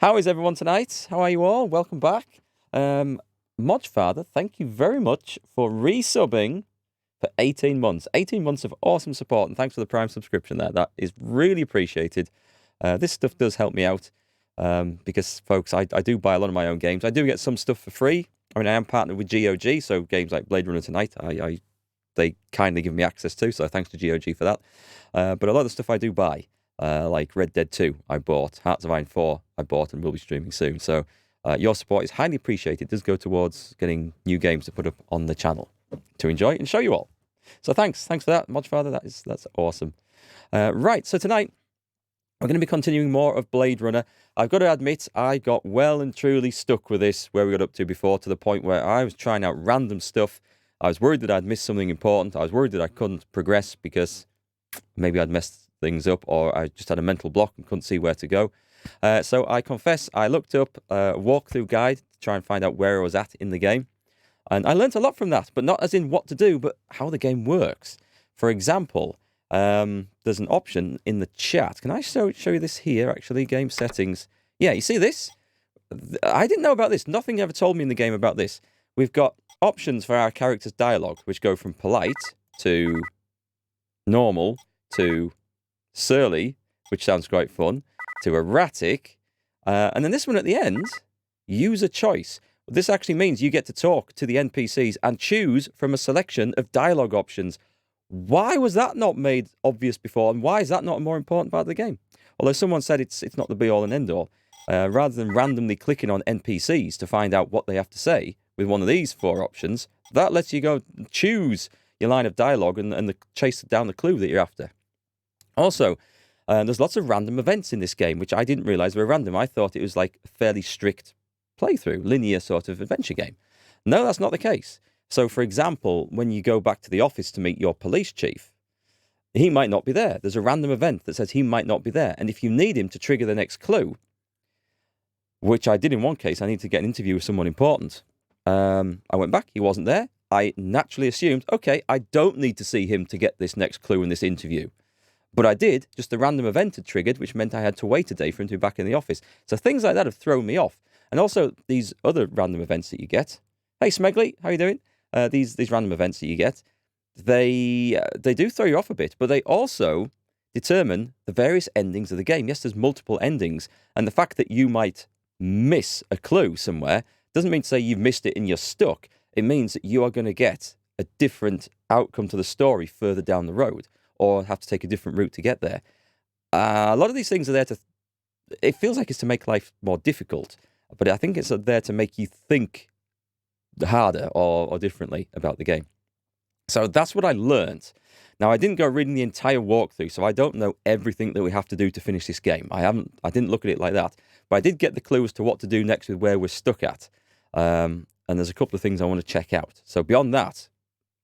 How is everyone tonight? How are you all? Welcome back. Modfather, thank you very much for resubbing for 18 months. 18 months of awesome support, and thanks for the Prime subscription there. That is really appreciated. This stuff does help me out because, folks, I do buy a lot of my own games. I do get some stuff for free. I mean, I am partnered with GOG, so games like Blade Runner Tonight, they kindly give me access to, so thanks to GOG for that. But a lot of the stuff I do buy, like Red Dead 2, I bought. Hearts of Iron 4, I bought and will be streaming soon. So your support is highly appreciated. It does go towards getting new games to put up on the channel to enjoy and show you all. So thanks for that, Modfather. That's awesome. Right, so tonight we're going to be continuing more of Blade Runner. I've got to admit, I got well and truly stuck with this, where we got up to before, to the point where I was trying out random stuff. I was worried that I'd missed something important. I was worried that I couldn't progress because maybe I'd messed things up, or I just had a mental block and couldn't see where to go. So I confess, I looked up a walkthrough guide to try and find out where I was at in the game. And I learnt a lot from that, but not as in what to do, but how the game works. For example, there's an option in the chat. Can I show you this here, actually? Game settings. Yeah, you see this? I didn't know about this. Nothing ever told me in the game about this. We've got options for our character's dialogue, which go from polite to normal to surly, which sounds quite fun, to erratic. And then this one at the end, user choice. This actually means you get to talk to the NPCs and choose from a selection of dialogue options. Why was that not made obvious before, and why is that not a more important part of the game? Although someone said it's not the be-all and end-all. Rather than randomly clicking on NPCs to find out what they have to say with one of these 4 options, that lets you go choose your line of dialogue and chase down the clue that you're after. Also, there's lots of random events in this game, which I didn't realise were random. I thought it was like a fairly strict playthrough, linear sort of adventure game. No, that's not the case. So, for example, when you go back to the office to meet your police chief, he might not be there. There's a random event that says he might not be there. And if you need him to trigger the next clue, which I did in one case, I need to get an interview with someone important. I went back, he wasn't there. I naturally assumed, okay, I don't need to see him to get this next clue in this interview. But I did, just a random event had triggered, which meant I had to wait a day for him to be back in the office. So things like that have thrown me off. And also these other random events that you get. Hey, Smegly, how you doing? These random events that you get, they do throw you off a bit, but they also determine the various endings of the game. Yes, there's multiple endings, and the fact that you might miss a clue somewhere doesn't mean to say you've missed it and you're stuck. It means that you are going to get a different outcome to the story further down the road, or have to take a different route to get there. A lot of these things are there to... It feels like it's to make life more difficult, but I think it's there to make you think harder or differently about the game. So that's what I learned. Now, I didn't go reading the entire walkthrough, so I don't know everything that we have to do to finish this game. I didn't look at it like that, but I did get the clue as to what to do next with where we're stuck at. And there's a couple of things I want to check out. So beyond that,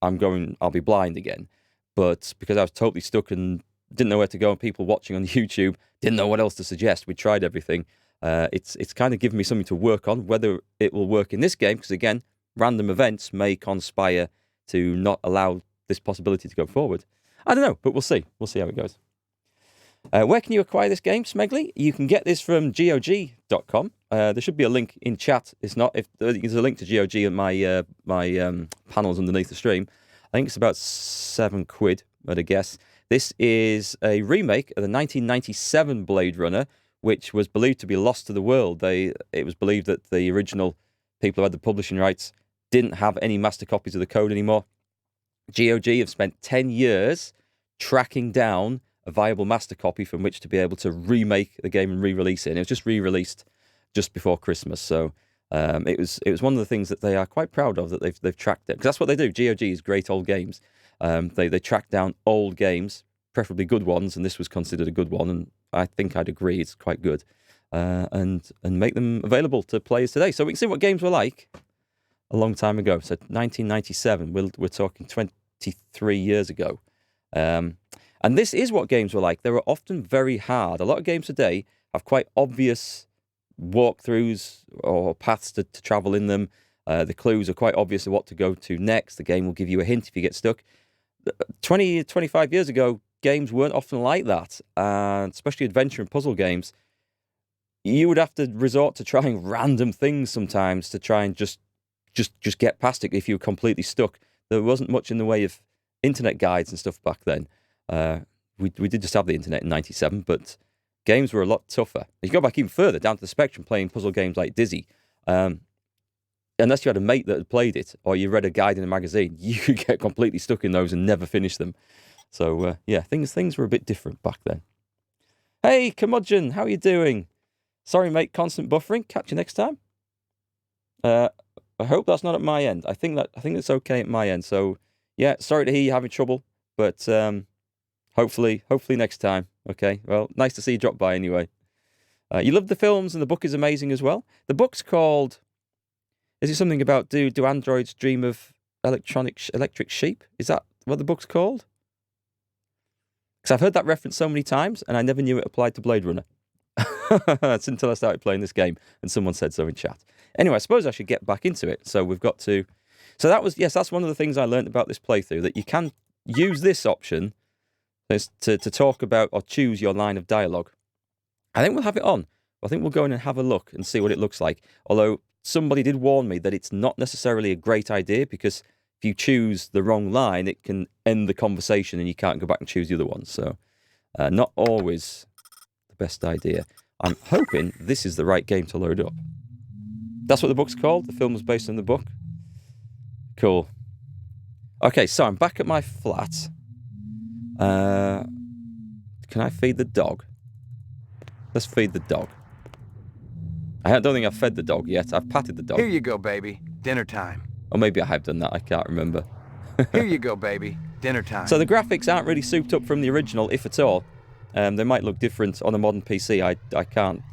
I'll be blind again. But because I was totally stuck and didn't know where to go, and people watching on YouTube didn't know what else to suggest, we tried everything. It's kind of given me something to work on. Whether it will work in this game, because again, random events may conspire to not allow this possibility to go forward. I don't know, but we'll see. We'll see how it goes. Where can you acquire this game, Smegly? You can get this from GOG.com. There should be a link in chat. It's not. If there's a link to GOG in my panels underneath the stream. I think it's about £7 at a guess. This is a remake of the 1997 Blade Runner, which was believed to be lost to the world. It was believed that the original people who had the publishing rights didn't have any master copies of the code anymore. GOG have spent 10 years tracking down a viable master copy from which to be able to remake the game and re-release it. And it was just re-released just before Christmas. So it was one of the things that they are quite proud of, that they've tracked it. Because that's what they do. GOG is great old games. They track down old games, preferably good ones, and this was considered a good one, and I think I'd agree it's quite good, and make them available to players today. So we can see what games were like a long time ago. So 1997, we're talking 23 years ago. And this is what games were like. They were often very hard. A lot of games today have quite obvious walkthroughs or paths to travel in them. The clues are quite obvious of what to go to next. The game will give you a hint if you get stuck. 25 years ago, games weren't often like that, and especially adventure and puzzle games. you would have to resort to trying random things sometimes to try and just get past it if you were completely stuck. There wasn't much in the way of internet guides and stuff back then. We did just have the internet in '97, but games were a lot tougher. You go back even further, down to the Spectrum, playing puzzle games like Dizzy. Unless you had a mate that had played it, or you read a guide in a magazine, you could get completely stuck in those and never finish them. So, yeah, things were a bit different back then. Hey, Curmudgeon, how are you doing? Sorry, mate, constant buffering. Catch you next time. I hope that's not at my end. I think it's okay at my end. So, yeah, sorry to hear you having trouble, but hopefully next time. Okay. Well, nice to see you drop by anyway. You love the films and the book is amazing as well. The book's called. Is it something about do androids dream of electric sheep? Is that what the book's called? Because I've heard that reference so many times, and I never knew it applied to Blade Runner. That's until I started playing this game, and someone said so in chat. Anyway, I suppose I should get back into it. So we've got to... So that's one of the things I learned about this playthrough, that you can use this option to talk about or choose your line of dialogue. I think we'll have it on. I think we'll go in and have a look and see what it looks like. Although somebody did warn me that it's not necessarily a great idea, because if you choose the wrong line, it can end the conversation and you can't go back and choose the other one. So not always the best idea. I'm hoping this is the right game to load up. That's what the book's called. The film was based on the book. Cool. Okay, so I'm back at my flat. Can I feed the dog? Let's feed the dog. I don't think I've fed the dog yet. I've patted the dog. Here you go, baby. Dinner time. Or maybe I have done that. I can't remember. Here you go, baby. Dinner time. So the graphics aren't really souped up from the original, if at all. They might look different on a modern PC. I can't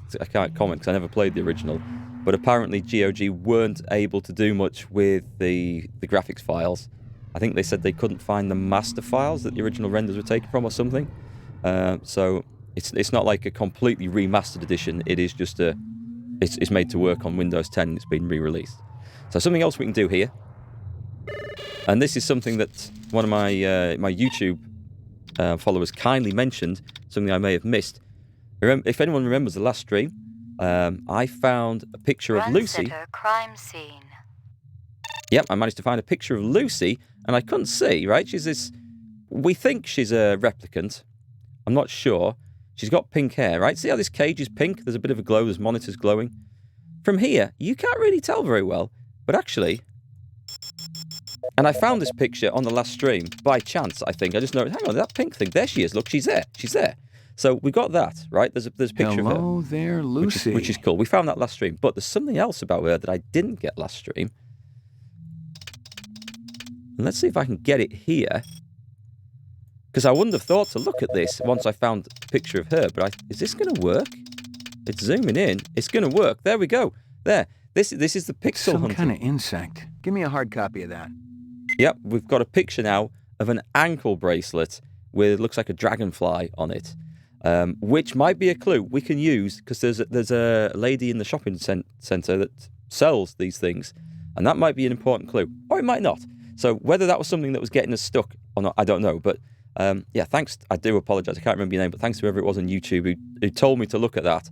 comment because I never played the original. But apparently GOG weren't able to do much with the graphics files. I think they said they couldn't find the master files that the original renders were taken from or something. So it's not like a completely remastered edition. It is just it's made to work on Windows 10 and it's been re-released. So something else we can do here. And this is something that one of my YouTube followers kindly mentioned, something I may have missed. If anyone remembers the last stream, I found a picture of Lucy. Crime scene. Yep, I managed to find a picture of Lucy, and I couldn't see, right? She's this... We think she's a replicant. I'm not sure. She's got pink hair, right? See how this cage is pink? There's a bit of a glow, there's monitors glowing. From here, you can't really tell very well, but actually... And I found this picture on the last stream, by chance, I think. I just noticed, hang on, that pink thing, there she is, look, she's there, she's there. So we got that, right? There's a picture of her. Hello there, Lucy. Which is cool. We found that last stream, but there's something else about her that I didn't get last stream. And let's see if I can get it here. Because I wouldn't have thought to look at this once I found a picture of her, but is this going to work? It's zooming in. It's going to work. There we go. There. This is the pixel Some hunting. kind of insect. Give me a hard copy of that. Yep, we've got a picture now of an ankle bracelet with, looks like a dragonfly on it, which might be a clue we can use, because there's a lady in the shopping centre that sells these things, and that might be an important clue, or it might not. So whether that was something that was getting us stuck or not, I don't know. But yeah, thanks. I do apologise. I can't remember your name, but thanks to whoever it was on YouTube who told me to look at that.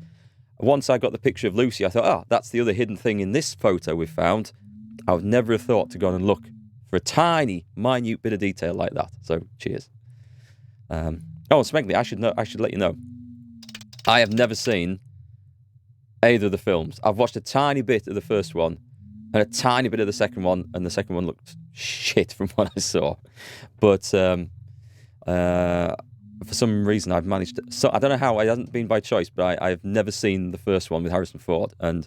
Once I got the picture of Lucy, I thought, oh, that's the other hidden thing in this photo we found. I would never have thought to go on and look for a tiny, minute bit of detail like that. So, cheers. Oh, Smegley, I should let you know. I have never seen either of the films. I've watched a tiny bit of the first one and a tiny bit of the second one, and the second one looked shit from what I saw. But for some reason, I've managed to... So I don't know how. It hasn't been by choice, but I've never seen the first one with Harrison Ford, and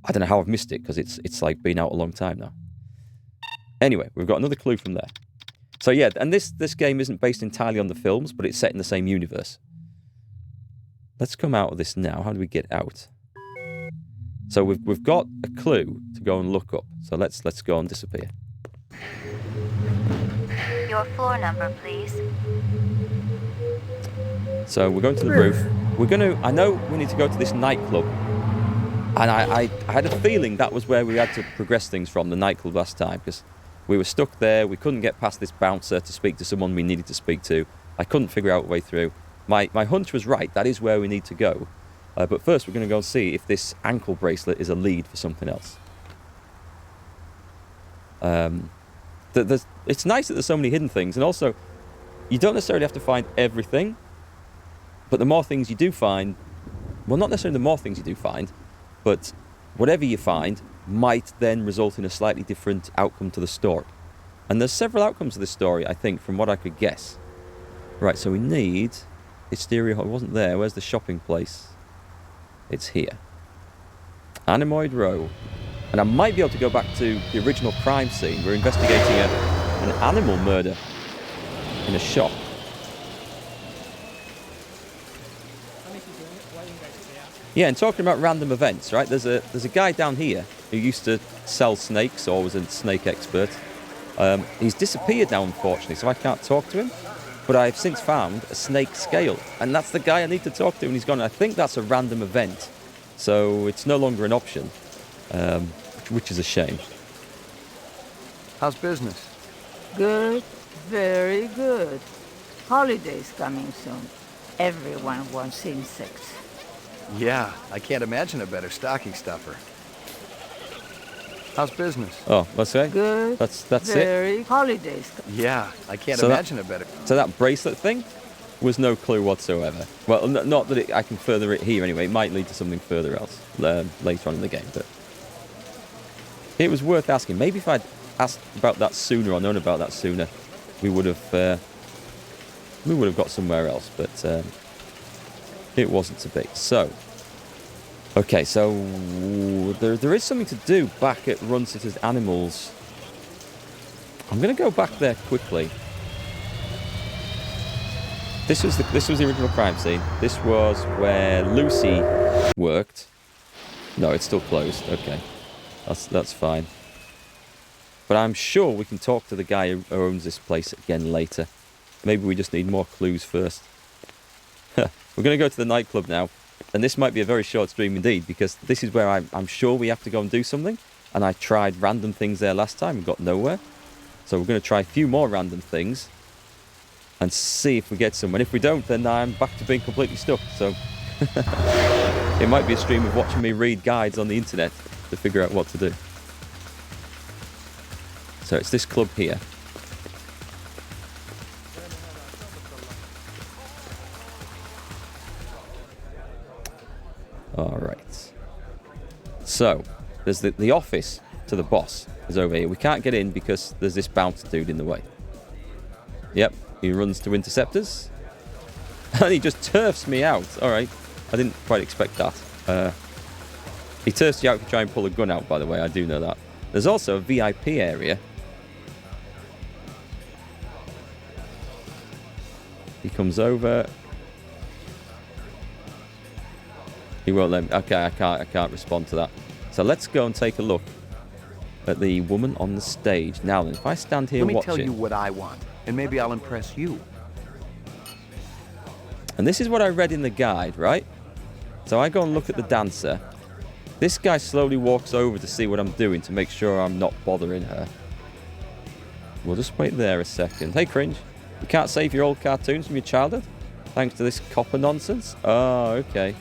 I don't know how I've missed it, because it's like been out a long time now. Anyway, we've got another clue from there. So yeah, and this game isn't based entirely on the films, but it's set in the same universe. Let's come out of this now. How do we get out? So we've got a clue to go and look up. So let's go and disappear. Your floor number, please. So we're going to the roof. I know we need to go to this nightclub. And I had a feeling that was where we had to progress things from, the nightclub last time, because we were stuck there. We couldn't get past this bouncer to speak to someone we needed to speak to. I couldn't figure out a way through. My hunch was right. That is where we need to go. But first, we're going to go see if this ankle bracelet is a lead for something else. It's nice that there's so many hidden things, and also, you don't necessarily have to find everything, but the more things you do find, well, not necessarily the more things you do find, but whatever you find might then result in a slightly different outcome to the story. And there's several outcomes to this story, I think, from what I could guess. Right, so we need Hysteria. It wasn't there. Where's the shopping place? It's here. Anemoid Row. And I might be able to go back to the original crime scene. We're investigating an animal murder in a shop. Yeah, and talking about random events, right? There's a guy down here who used to sell snakes or was a snake expert. He's disappeared now, unfortunately, so I can't talk to him. But I've since found a snake scale, and that's the guy I need to talk to, and he's gone. I think that's a random event, so it's no longer an option, which is a shame. How's business? Good, very good. Holidays coming soon. Everyone wants insects. Yeah, I can't imagine a better stocking stuffer. How's business? Oh, what's that? Good, That's very it. holidays. Yeah, I can't So imagine a better... So that bracelet thing was no clue whatsoever. Well, not that I can further it here anyway. It might lead to something further else later on in the game, but it was worth asking. Maybe if I'd asked about that sooner or known about that sooner, we would have got somewhere else. But it wasn't to be. So, okay, so there is something to do back at Runsitter's Animals. I'm going to go back there quickly. This was the original crime scene. This was where Lucy worked. No, it's still closed. Okay, that's fine. But I'm sure we can talk to the guy who owns this place again later. Maybe we just need more clues first. We're going to go to the nightclub now. And this might be a very short stream indeed, because this is where I'm sure we have to go and do something. And I tried random things there last time and got nowhere. So we're going to try a few more random things and see if we get somewhere. And if we don't, then I'm back to being completely stuck. So it might be a stream of watching me read guides on the internet to figure out what to do. So it's this club here. All right. So there's the office to the boss is over here. We can't get in because there's this bouncer dude in the way. Yep, he runs to interceptors. And he just turfs me out. All right. I didn't quite expect that. He turfs you out if you try and pull a gun out, by the way. I do know that. There's also a VIP area. He comes over. He won't let me. Okay, I can't respond to that. So let's go and take a look at the woman on the stage. Now then, if I stand here Let me watching... tell you what I want, and maybe I'll impress you. And this is what I read in the guide, right? So I go and look at the dancer. This guy slowly walks over to see what I'm doing to make sure I'm not bothering her. We'll just wait there a second. Hey, Cringe. You can't save your old cartoons from your childhood? Thanks to this copper nonsense? Oh, okay.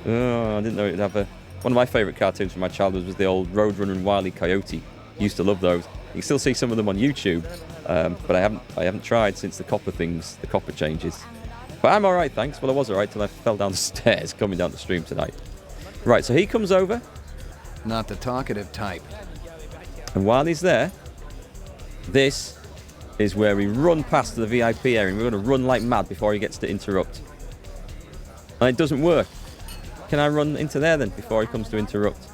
Oh, I didn't know it would have a... One of my favourite cartoons from my childhood was the old Roadrunner and Wile E. Coyote. Used to love those. You can still see some of them on YouTube, but I haven't tried since the copper changes. But I'm all right, thanks. Well, I was all right till I fell down the stairs coming down the stream tonight. Right, so he comes over. Not the talkative type. And while he's there, this is where we run past to the VIP area. And we're going to run like mad before he gets to interrupt. And it doesn't work. Can I run into there then before he comes to interrupt?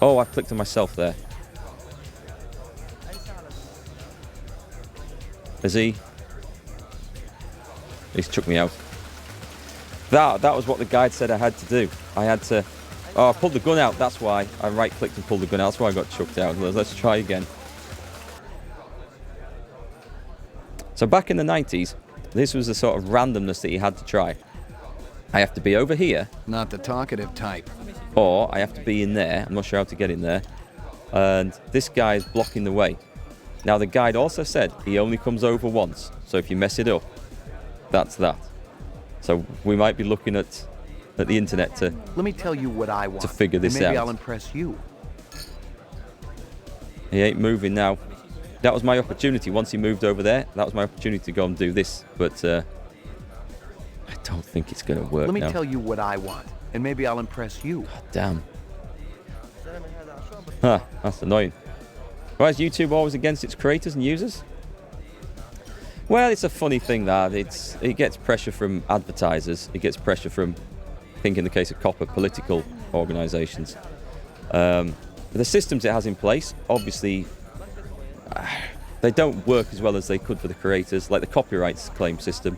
Oh, I clicked on myself there. Is he? He's chucked me out. That was what the guide said I had to do. I had to... Oh, I pulled the gun out. That's why. I right-clicked and pulled the gun out. That's why I got chucked out. Let's try again. So back in the 90s, this was the sort of randomness that you had to try. I have to be over here. Not the talkative type. Or I have to be in there. I'm not sure how to get in there. And this guy is blocking the way. Now, the guide also said he only comes over once. So if you mess it up, that's that. So we might be looking at the internet to Let me tell you what I want. to figure this and maybe out. I'll impress you. He ain't moving now. That was my opportunity. Once he moved over there, that was my opportunity to go and do this. But I don't think it's going to work Let me now. tell you what I want, and maybe I'll impress you. Damn. Huh, that's annoying. Why is YouTube always against its creators and users? Well, it's a funny thing that it gets pressure from advertisers. It gets pressure from, I think in the case of Copper, political organisations. The systems it has in place, obviously, they don't work as well as they could for the creators. Like the copyrights claim system,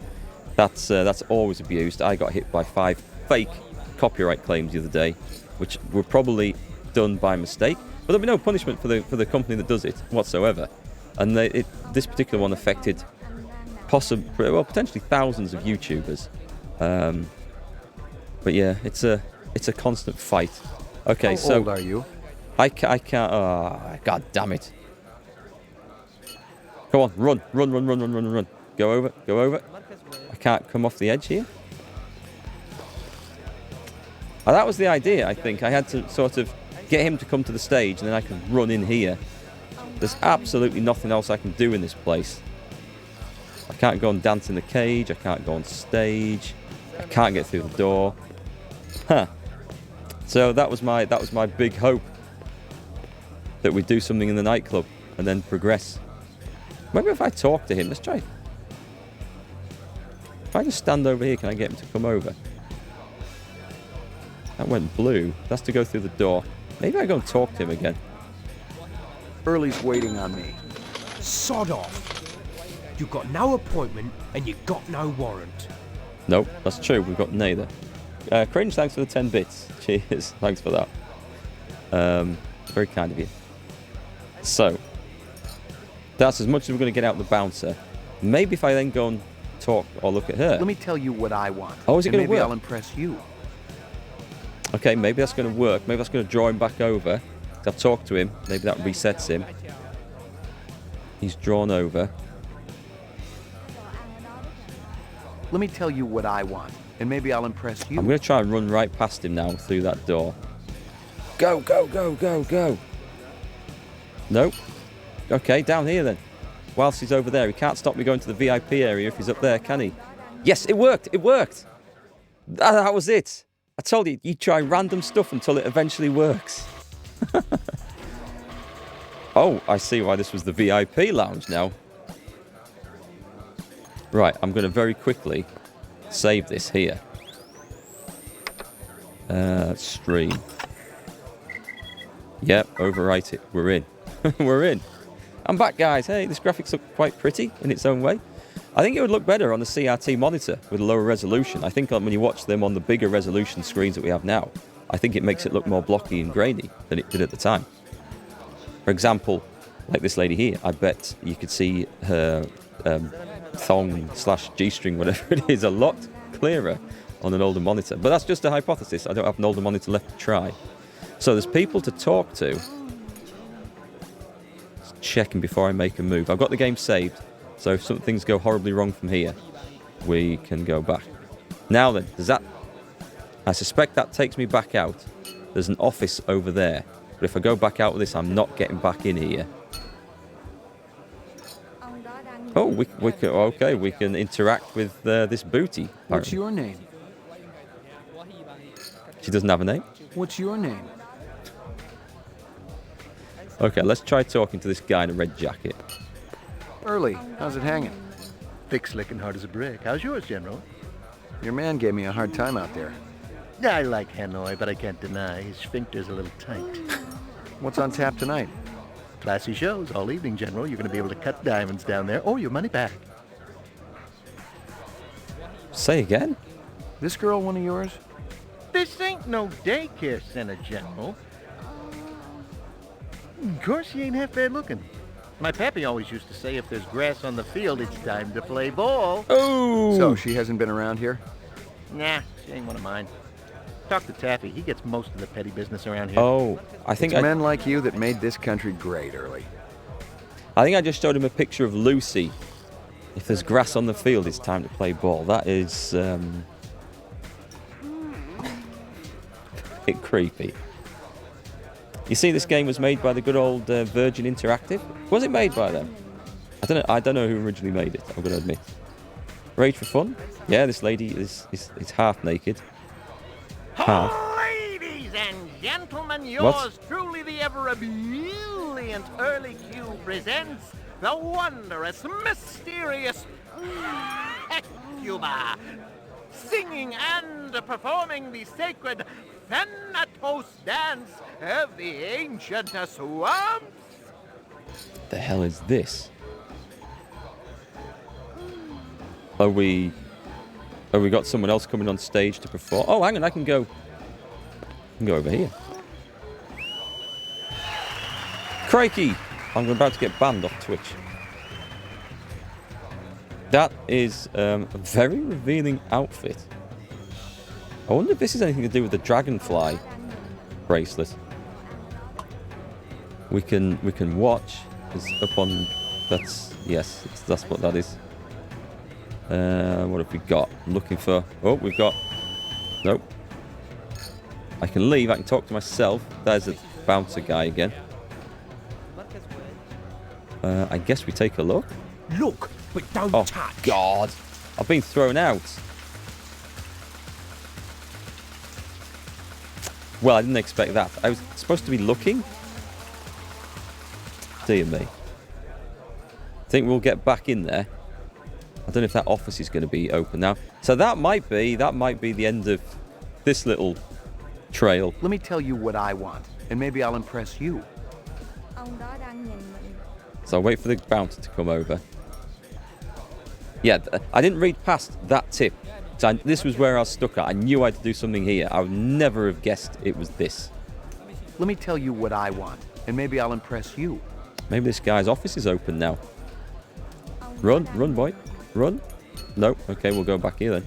that's always abused. I got hit by 5 fake copyright claims the other day, which were probably done by mistake. But there'll be no punishment for the company that does it whatsoever. And this particular one affected potentially thousands of YouTubers. But yeah, it's a constant fight. Okay, How so old are you? I can't. God damn it! Go on, run! Go over. I can't come off the edge here. That was the idea. I think I had to sort of get him to come to the stage, and then I can run in here. There's absolutely nothing else I can do in this place. I can't go and dance in the cage. I can't go on stage. I can't get through the door. Huh. So that was my big hope, that we'd do something in the nightclub and then progress. Maybe if I talk to him, let's try. If I just stand over here, can I get him to come over? That went blue. That's to go through the door. Maybe I go and talk to him again. Early's waiting on me. Sod off. You got no appointment and you got no warrant. Nope, that's true. We've got neither. Cringe, thanks for the 10 bits. Cheers. Thanks for that. Very kind of you. So, that's as much as we're going to get out of the bouncer. Maybe if I then go and talk or look at her. Let me tell you what I want. Oh, is it and gonna maybe work? I'll impress you. Okay, maybe that's going to work. Maybe that's going to draw him back over. I've talked to him. Maybe that resets him. He's drawn over. Let me tell you what I want, and maybe I'll impress you. I'm going to try and run right past him now through that door. Go. Nope. Okay, down here then. Whilst he's over there, he can't stop me going to the VIP area if he's up there, can he? Yes, it worked. That was it. I told you, you try random stuff until it eventually works. Oh, I see why this was the VIP lounge now. Right, I'm going to very quickly save this here. Stream. Yep, overwrite it. We're in. We're in. I'm back, guys. Hey, this graphics look quite pretty in its own way. I think it would look better on the CRT monitor with a lower resolution. I think when you watch them on the bigger resolution screens that we have now, I think it makes it look more blocky and grainy than it did at the time. For example, like this lady here, I bet you could see her thong/G-string, whatever it is, a lot clearer on an older monitor. But that's just a hypothesis. I don't have an older monitor left to try. So there's people to talk to. Just checking before I make a move. I've got the game saved, so if some things go horribly wrong from here, we can go back. Now then, I suspect that takes me back out. There's an office over there. But if I go back out of this, I'm not getting back in here. Oh, we can interact with this booty. What's Apparently. your name? She doesn't have a name? What's your name? Okay, let's try talking to this guy in a red jacket. Early. How's it hanging? Thick, slick, and hard as a brick. How's yours, General? Your man gave me a hard time out there. I like Hanoi, but I can't deny his sphincter's a little tight. What's on tap tonight? Classy shows all evening, General. You're going to be able to cut diamonds down there or your money back. Say again? This girl one of yours? This ain't no daycare center, General. Of course, she ain't half bad looking. My pappy always used to say if there's grass on the field, it's time to play ball. Oh! So she hasn't been around here? Nah, she ain't one of mine. Talk to Taffy. He gets most of the petty business around here. Oh, I think It's men like you that made this country great, Early. I just showed him a picture of Lucy. If there's grass on the field, it's time to play ball. That is bit creepy. You see, this game was made by the good old Virgin Interactive. Was it made by them? I don't know who originally made it, I'm going to admit. Rage for fun? Yeah, this lady is half naked. Half. Ladies and gentlemen, yours truly, the ever brilliant Early Q presents the wondrous, mysterious Hecuba, singing and performing the sacred Thanatos dance of the ancient swamps. The hell is this? Are we got someone else coming on stage to perform? Oh, hang on, I can go over here. Crikey! I'm about to get banned off Twitch. That is a very revealing outfit. I wonder if this is anything to do with the dragonfly bracelet. We can watch. It's up on. That's what that is. What have we got? I'm looking for. Oh, we've got. Nope. I can leave. I can talk to myself. There's a bouncer guy again. I guess we take a look. Look, but don't Oh touch. God! I've been thrown out. Well, I didn't expect that. I was supposed to be looking. Dear me. I think we'll get back in there. I don't know if that office is going to be open now. So that might be the end of this little trail. Let me tell you what I want, and maybe I'll impress you. So I'll wait for the bouncer to come over. Yeah, I didn't read past that tip. So this was where I was stuck at. I knew I had to do something here. I would never have guessed it was this. Let me tell you what I want, and maybe I'll impress you. Maybe this guy's office is open now. Run, boy. Run. No, okay, we'll go back here then.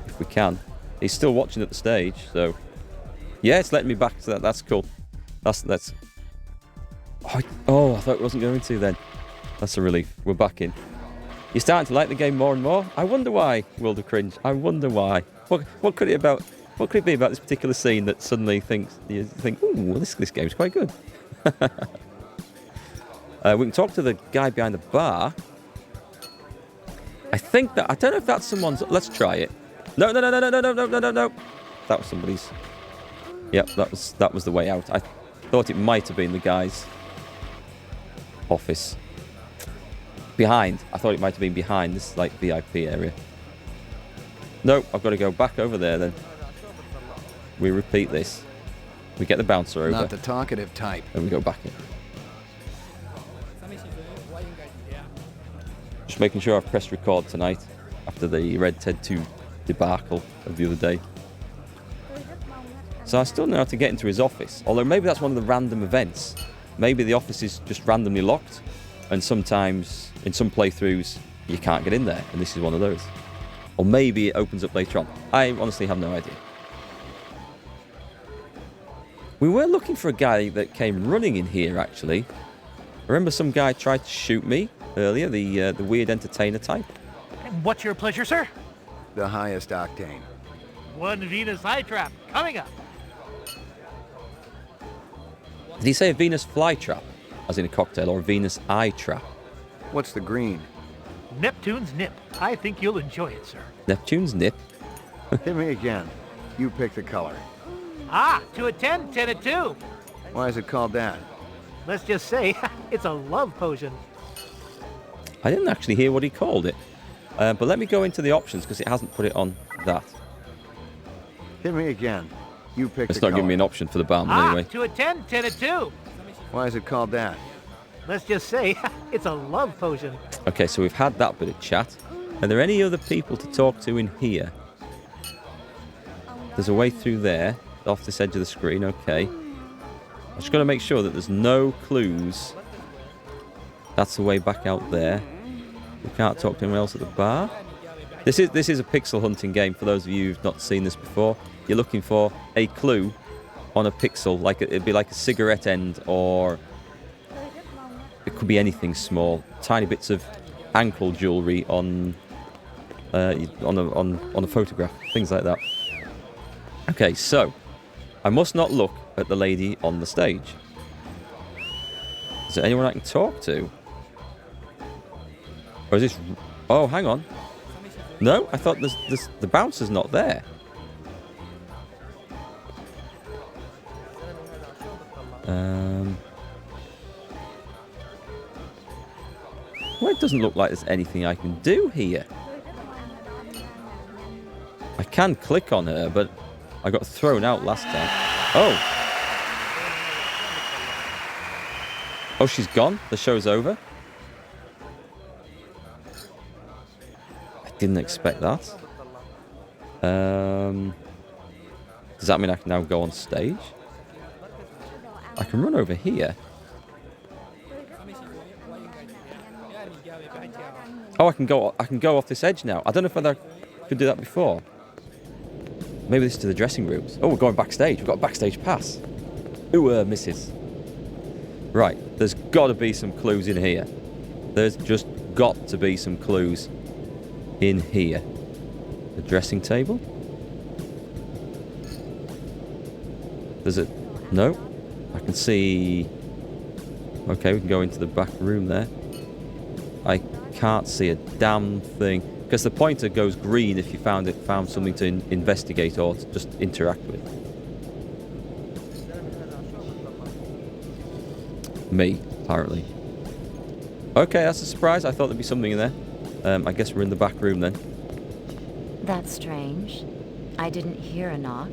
If we can. He's still watching at the stage, so... Yeah, it's letting me back to that. That's cool. That's... Oh, I thought it wasn't going to then. That's a relief. We're back in. You're starting to like the game more and more? I wonder why, World of Cringe. I wonder why. What could it be about this particular scene that suddenly you think, ooh, this game's quite good? We can talk to the guy behind the bar. I don't know if that's someone's. Let's try it. No. That was somebody's. Yep, that was the way out. I thought it might have been the guy's office. Behind. I thought it might have been behind this VIP area. No, I've got to go back over there then. We repeat this. We get the bouncer over. Not the talkative type. And we go back in. Just making sure I've pressed record tonight after the Red Dead 2 debacle of the other day. So I still don't know how to get into his office. Although maybe that's one of the random events. Maybe the office is just randomly locked. And sometimes, in some playthroughs, you can't get in there. And this is one of those. Or maybe it opens up later on. I honestly have no idea. We were looking for a guy that came running in here, actually. I remember some guy tried to shoot me earlier, the weird entertainer type. What's your pleasure, sir? The highest octane. One Venus flytrap coming up. Did he say a Venus flytrap, as in a cocktail, or a Venus eye trap? What's the green? Neptune's nip. I think you'll enjoy it, sir. Neptune's nip? Hit me again. You pick the color. 2 at 10, 10 at 2. Why is it called that? Let's just say it's a love potion. I didn't actually hear what he called it. But let me go into the options, because it hasn't put it on that. Hit me again. You pick It's the not color. giving me an option for the barman anyway. 2 at 10, 10 at 2. Why is it called that? Let's just say it's a love potion. Okay, so we've had that bit of chat. Are there any other people to talk to in here? There's a way through there, off this edge of the screen, okay. I'm just going to make sure that there's no clues. That's the way back out there. We can't talk to anyone else at the bar. This is a pixel hunting game, for those of you who've not seen this before. You're looking for a clue on a pixel, like it'd be like a cigarette end, or it could be anything small. Tiny bits of ankle jewelry on a photograph, things like that. Okay, so I must not look at the lady on the stage. Is there anyone I can talk to? Or is this... Oh, hang on. No, I thought the bouncer's not there. Well, it doesn't look like there's anything I can do here. I can click on her, but I got thrown out last time. Oh. Oh, she's gone. The show's over. I didn't expect that. Does that mean I can now go on stage? I can run over here. Oh, I can go off this edge now. I don't know if I could do that before. Maybe this is to the dressing rooms. Oh, we're going backstage. We've got a backstage pass. Ooh, misses. Right, there's got to be some clues in here. There's just got to be some clues in here. The dressing table? There's a... No. I can see... Okay, we can go into the back room there. I can't see a damn thing. Because the pointer goes green if you found something to investigate or to just interact with. Me, apparently. Okay, that's a surprise. I thought there'd be something in there. I guess we're in the back room then. That's strange. I didn't hear a knock.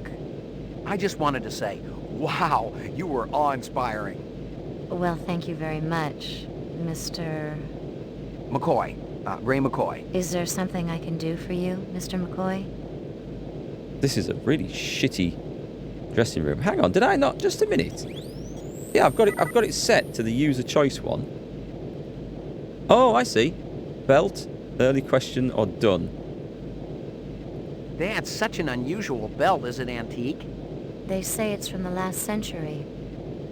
I just wanted to say, wow, you were awe-inspiring. Well, thank you very much, Mr... McCoy. Ray McCoy. Is there something I can do for you, Mr. McCoy? This is a really shitty dressing room. Hang on, did I not? Just a minute. Yeah, I've got it set to the user choice one. Oh, I see. Belt, early question, or done. That's such an unusual belt. Is it antique? They say it's from the last century.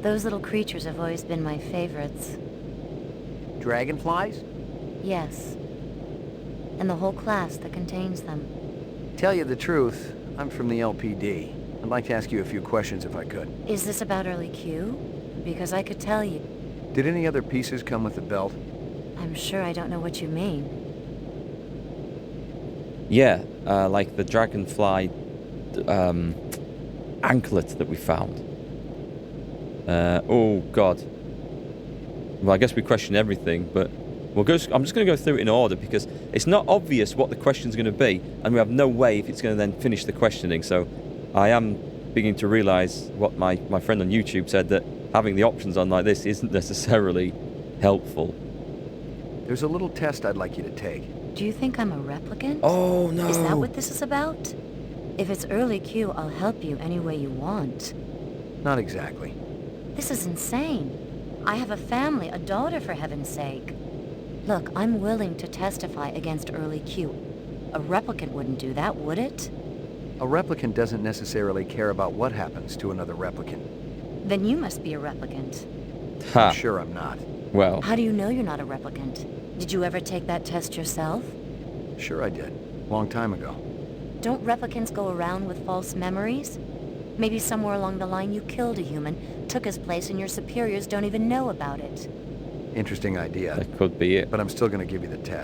Those little creatures have always been my favorites. Dragonflies? Yes. And the whole class that contains them. Tell you the truth, I'm from the LPD. I'd like to ask you a few questions if I could. Is this about early Q? Because I could tell you. Did any other pieces come with the belt? I'm sure I don't know what you mean. Yeah, like the dragonfly anklet that we found. Oh, God. Well, I guess we question everything, but I'm just going to go through it in order because it's not obvious what the question's going to be, and we have no way if it's going to then finish the questioning. So I am beginning to realise what my friend on YouTube said, that having the options on like this isn't necessarily helpful. There's a little test I'd like you to take. Do you think I'm a replicant? Oh, no. Is that what this is about? If it's early Q, I'll help you any way you want. Not exactly. This is insane. I have a family, a daughter, for heaven's sake. Look, I'm willing to testify against early Q. A replicant wouldn't do that, would it? A replicant doesn't necessarily care about what happens to another replicant. Then you must be a replicant. Ha. I'm sure I'm not. Well, How do you know you're not a replicant? Did you ever take that test yourself? Sure I did. Long time ago. Don't replicants go around with false memories? Maybe somewhere along the line you killed a human, took his place, and your superiors don't even know about it. Interesting idea. that could be it. But I'm still going to give you the test.